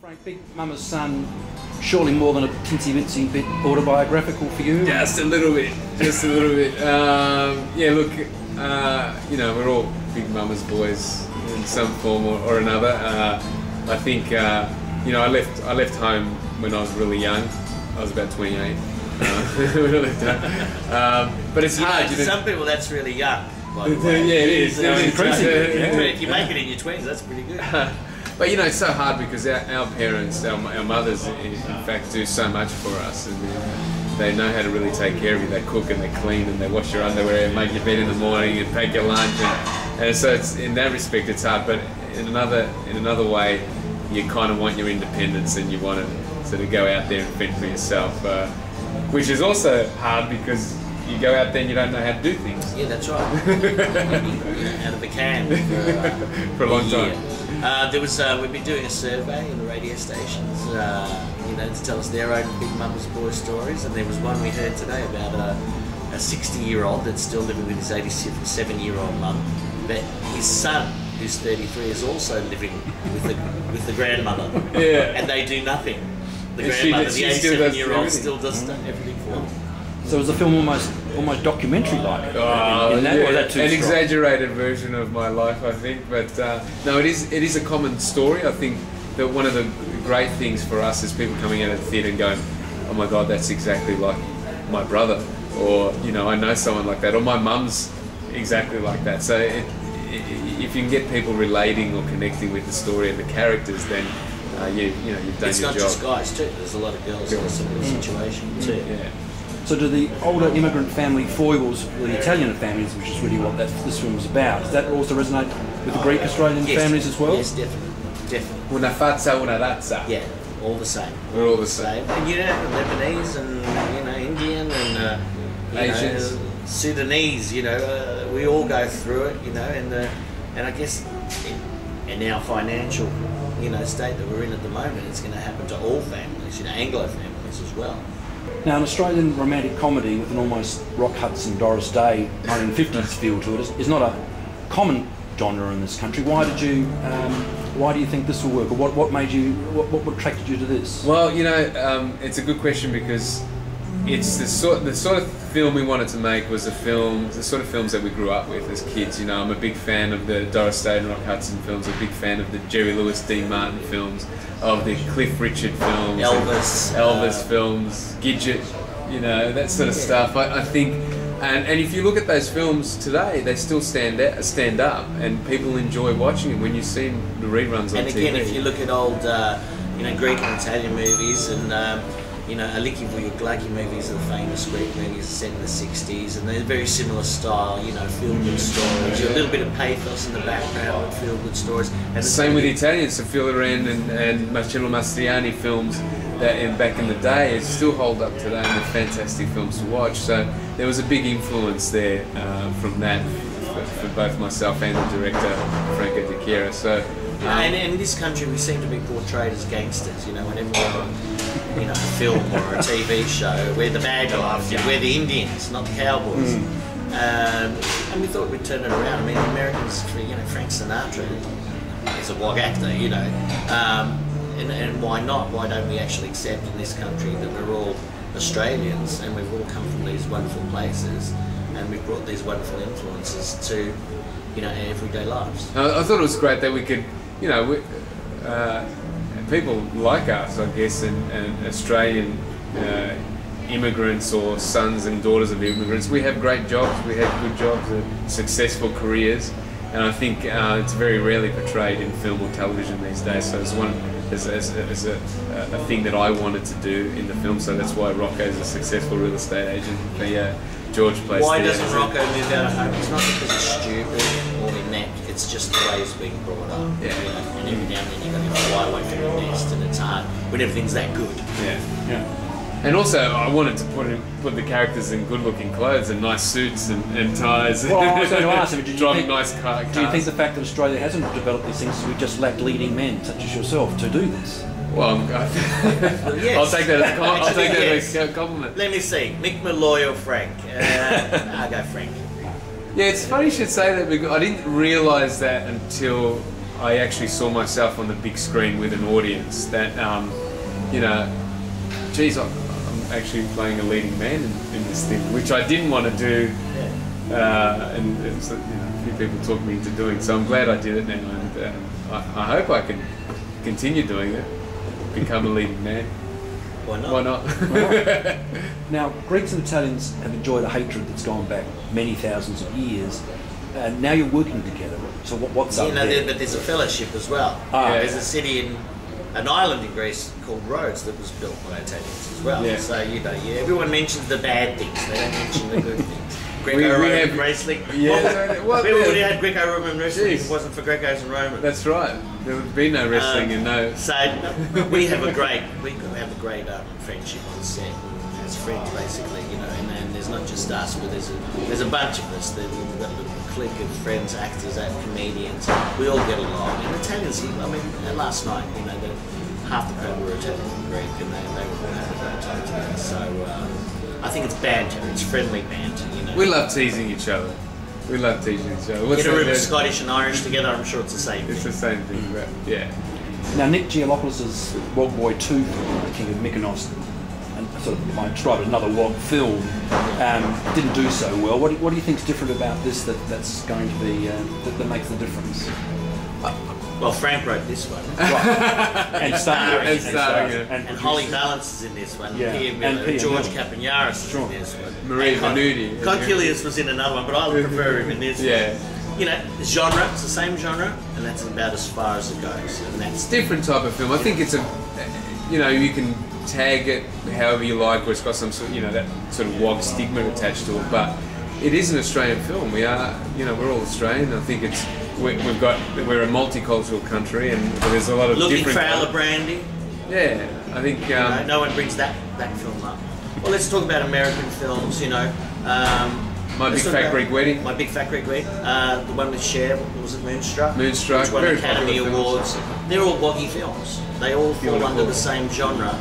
Frank, Big Mama's Son, surely more than a tinsy-wincy bit autobiographical for you? Just a little bit, just a little bit. Yeah, look, you know, we're all Big Mama's boys in some form or another. I think, you know, I left home when I was really young. I was about 28. When I left home. But it's hard. You know, some people that's really young. By the way. Yeah, it is. If you make it in your 20s, that's pretty good. But you know, it's so hard because our parents, our mothers, in fact, do so much for us, and they know how to really take care of you. They cook and they clean and they wash your underwear and make your bed in the morning and pack your lunch, and so it's, in that respect it's hard. But in another way, you kind of want your independence and you want to sort of go out there and fend for yourself, which is also hard because you go out there and you don't know how to do things. Yeah, that's right. Out of the can for a long time. There was we've been doing a survey in the radio stations, you know, to tell us their own Big Mama's Boy stories, and there was one we heard today about a 60-year-old that's still living with his 87-year-old mum, but his son, who's 33, is also living with the grandmother. Yeah. And they do nothing. The grandmother, the 87-year-old, still does everything for them. So is the film almost documentary-like? An exaggerated version of my life, I think. But no, it is a common story. I think that one of the great things for us is people coming out of the theatre and going, "Oh my God, that's exactly like my brother," or you know, "I know someone like that," or "My mum's exactly like that." So if you can get people relating or connecting with the story and the characters, then you know you've done your job. It's not just guys too. There's a lot of girls in a similar situation too. Yeah. So do the older immigrant family foibles, the Italian families, which is really what this film is about, does that also resonate with the Greek Australian families as well? Yes, definitely. Una fazza, una razza. Yeah, all the same. We're all the same. And you know, Lebanese and you know, Indian and Asians, Sudanese. You know, we all go through it. You know, and I guess in our financial, you know, state that we're in at the moment, it's going to happen to all families. You know, Anglo families as well. Now, an Australian romantic comedy with an almost Rock Hudson, Doris Day 1950s feel to it is not a common genre in this country. Why do you think this will work, or what attracted you to this? Well, you know, it's a good question because it's the sort of film we wanted to make was the sort of films that we grew up with as kids. You know, I'm a big fan of the Doris Day and Rock Hudson films. I'm a big fan of the Jerry Lewis, Dean Martin films, of the Cliff Richard films, Elvis films, Gidget, you know, that sort of stuff. I think, and if you look at those films today, they still stand up, and people enjoy watching them when you see the reruns on TV. And again, if you look at old, you know, Greek and Italian movies, and you know, Aliki Vujoglaki movies are the famous Greek movies set in the 60s, and they're very similar style, you know, feel-good stories, a little bit of pathos in the background, feel-good stories. And same with the Italians, Sofia Loren and Marcello Mastroianni films that back in the day still hold up today, and they're fantastic films to watch. So there was a big influence there from that for both myself and the director, Franco De Chiara. So, and in this country we seem to be portrayed as gangsters, you know, whenever we're, you know, a film or a TV show, we're the bad guys, you know, we're the Indians, not the cowboys. And we thought we'd turn it around. I mean, the Americans, you know, Frank Sinatra is a wog actor, you know, and why not? Why don't we actually accept in this country that we're all Australians and we've all come from these wonderful places and we've brought these wonderful influences to, you know, our everyday lives. I thought it was great that we could, you know, people like us, I guess, and Australian immigrants or sons and daughters of immigrants, we have great jobs, we have good jobs, successful careers, and I think it's very rarely portrayed in film or television these days. So it's a thing that I wanted to do in the film. So that's why Rocco's a successful real estate agent. George plays. Why doesn't Rocco move out of home? It's not because he's stupid or inept. It's just the way he's being brought up. Yeah. You know? And every now and then you've got to fly away from the nest, and it's hard when everything's that good. Yeah. And also, I wanted to put the characters in good-looking clothes and nice suits and ties. Well, I was going to ask him, driving nice cars. Do you think the fact that Australia hasn't developed these things is we just lack leading men such as yourself to do this? Well, yes. I'll take that as a compliment. Let me see, Mick Malloy or Frank? I'll go Frank. Yeah, it's funny you should say that because I didn't realise that until I actually saw myself on the big screen with an audience that, you know, geez, I'm actually playing a leading man in this thing, which I didn't want to do, and it's, you know, a few people talked me into doing, so I'm glad I did it now, and I hope I can continue doing it, become a leading man. Why not? Why not? Now, Greeks and Italians have enjoyed a hatred that's gone back many thousands of years, and now you're working together. So what's up there? But there's a fellowship as well. There's a city an island in Greece called Rhodes that was built by Italians as well. Yeah. So, you know, everyone mentions the bad things, they don't mention the good things. Greco-Roman wrestling. Yeah. We would have had Greco-Roman wrestling if it wasn't for Grecos and Romans. That's right. There would be no wrestling and no. So we have a great friendship on set as friends, basically, you know. And there's not just us, but there's a bunch of us. We've got a little clique of friends, actors, comedians. We all get along. And Italians, I mean, last night, you know, half the crowd were Italian and Greek, and they were all having a great time together. So I think it's banter. It's friendly banter, you know. We love teasing each other. We love teasing each other. Get a room of Scottish and Irish together, I'm sure it's the same thing. It's the same thing, yeah. Now, Nick Gialopoulos' Wog Boy 2, The King of Mykonos, and sort of might describe it another Wog film, didn't do so well. What do you think's different about this that's going to be that makes the difference? Well, Frank wrote this one. Right. and Holly Valance is in this one. Yeah. Pia Miller, and George Kapiniaris is in this one. Maria Venuti. Concilius was in another one, but I prefer him in this one. You know, genre, it's the same genre, and that's about as far as it goes. And that's different type of film. I think it's you know, you can tag it however you like, or it's got some sort, you know, that sort of Wog stigma attached to it, but it is an Australian film. We are, you know, we're all Australian. I think it's we're a multicultural country, and there's a lot of looking different. For Brandy. Yeah, I think no one brings that film up. Well, let's talk about American films. You know, My Big Fat Greek Wedding. My Big Fat Greek Wedding. The one with Cher. What was it? Moonstruck. Moonstruck. Which won Academy Awards. They're all woggy films. They all fall under the same genre.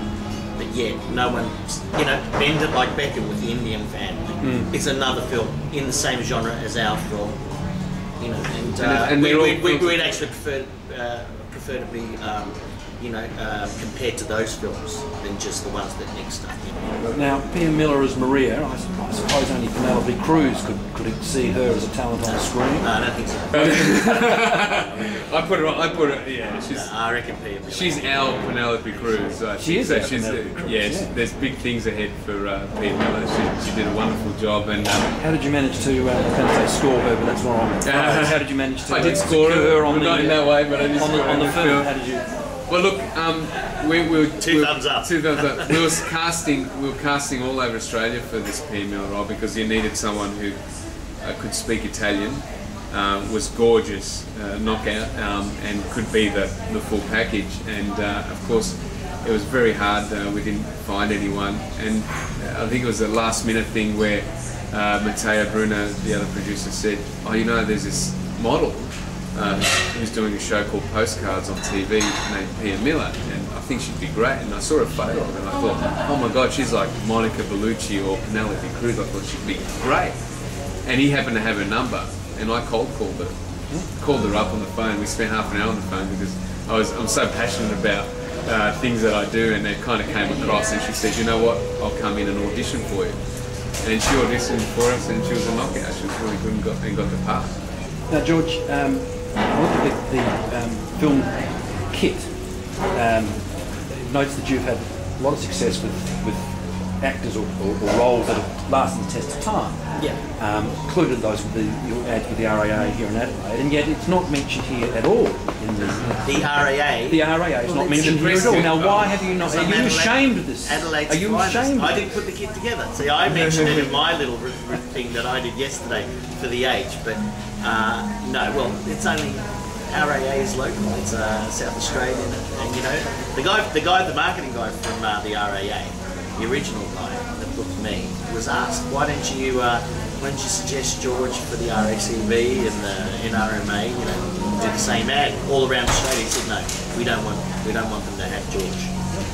But yet, no one, you know, Bend It Like Beckham with the Indian Family. It's another film in the same genre as our film. You know, and we'd actually prefer to be, you know, compared to those films than just the ones that Nick's done. You know. Now, Pia Miller as Maria, I suppose only Penelope Cruz could see her as a talent on the screen. No, I don't think so. I put her. Yeah, I reckon Pia Miller. She's our Penelope Cruz. She is. Penelope Cruz. Yes, there's big things ahead for Pia Miller. She did a wonderful job. And how did you manage to? I was going to say score her, but that's wrong. How did you manage to? I did score her on not in that way, but I did score on the film. How did you? Well, look, we were two thumbs up. We were casting all over Australia for this Pia Miller role because you needed someone who could speak Italian, was gorgeous, knockout, and could be the full package. And of course, it was very hard. We didn't find anyone, and I think it was a last-minute thing where Matteo Bruna, the other producer, said, "Oh, you know, there's this model." Who's doing a show called Postcards on TV named Pia Miller, and I think she'd be great. And I saw her photo and I thought, oh my God, she's like Monica Bellucci or Penelope Cruz. I thought she'd be great. And he happened to have her number, and I called her up on the phone. We spent half an hour on the phone because I'm so passionate about things that I do, and it kind of came across. And she said, you know what, I'll come in and audition for you. And she auditioned for us, and she was a knockout. She was really good and got the part. Now, George, I looked at the film kit. It notes that you've had a lot of success with actors or roles that have lasted the test of time. Yeah. Included those with your ads with the RAA here in Adelaide, and yet it's not mentioned here at all. The RAA? The RAA is not mentioned here at all. Now, why have you not? Are you ashamed of this? Are you ashamed? I didn't put the kit together. See, I mentioned it in my little thing that I did yesterday for the Age, but no. Well, it's only RAA is local. It's South Australian, and you know the marketing guy from the RAA, the original guy that booked me, was asked, why don't you suggest George for the RACV and the NRMA, you know, do the same ad all around Australia? He said, no, we don't want them to have George.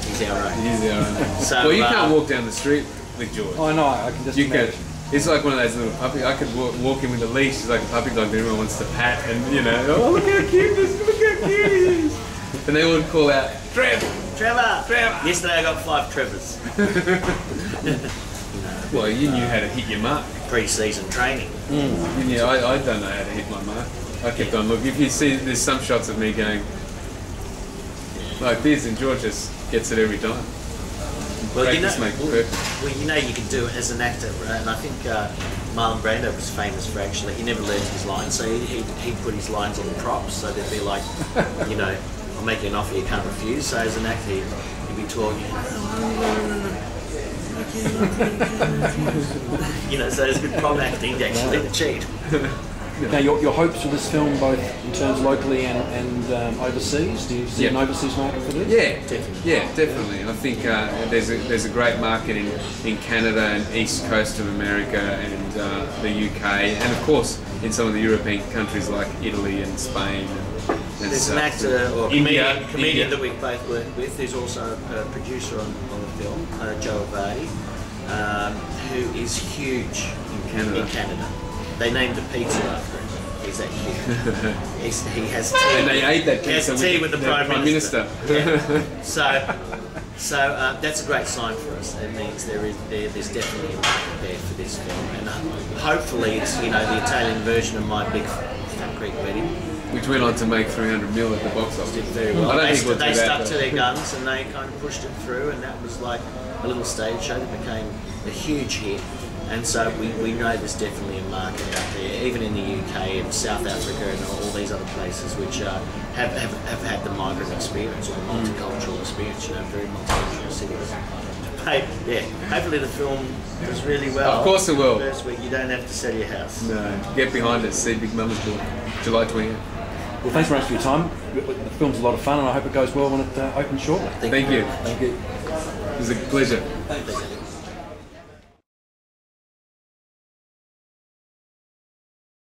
He's our own. He's our own. So, well, you can't walk down the street with George. I know, I can just imagine. It's like one of those little puppy. I could walk in with a leash. It's like a puppy dog that everyone wants to pat, and you know, oh look how cute this, look how cute he is. And they would call out, Trevor. Yesterday I got 5 Trevors. Well, you knew how to hit your mark. Pre-season training. Yeah, I don't know how to hit my mark. I kept on looking. If you see, there's some shots of me going like this, and George just gets it every time. Well, you know you can do it as an actor, and I think Marlon Brando was famous for actually, he never learned his lines, so he'd put his lines on props, so they'd be like, you know, I'll make you an offer you can't refuse. So as an actor, he'd be talking, you know, so it's good prop acting actually to cheat. Now, your hopes for this film, both in terms locally and overseas, do you see an overseas market for this? Yeah, definitely. Yeah, definitely. I think there's a great market in Canada and east coast of America and the UK, and of course in some of the European countries like Italy and Spain. And there's an actor or comedian that we both work with, who's also a producer on the film, Joe Avati, who is huge in Canada. They named a pizza after him. He's that huge. He has tea. And they ate that pizza with the Prime Minister. Yeah. So So that's a great sign for us. It means there's definitely a market there for this film, and hopefully it's, you know, the Italian version of My Big Fat Greek Wedding, which went on to make 300 mil at the box office. Did very well. I don't think they stuck to their guns and they kind of pushed it through, and that was like a little stage show that became a huge hit. And so we know there's definitely a market out there, even in the UK and South Africa and all these other places which have had the migrant experience or the multicultural experience, you know, very multicultural cities. Yeah, hopefully the film does really well. Of course it will. First week, you don't have to sell your house. No, get behind it, see Big Mama's Boy, July 28th. Well, thanks very much for your time. The film's a lot of fun, and I hope it goes well when it opens shortly. Thank you. Thank you. It was a pleasure. Thank you.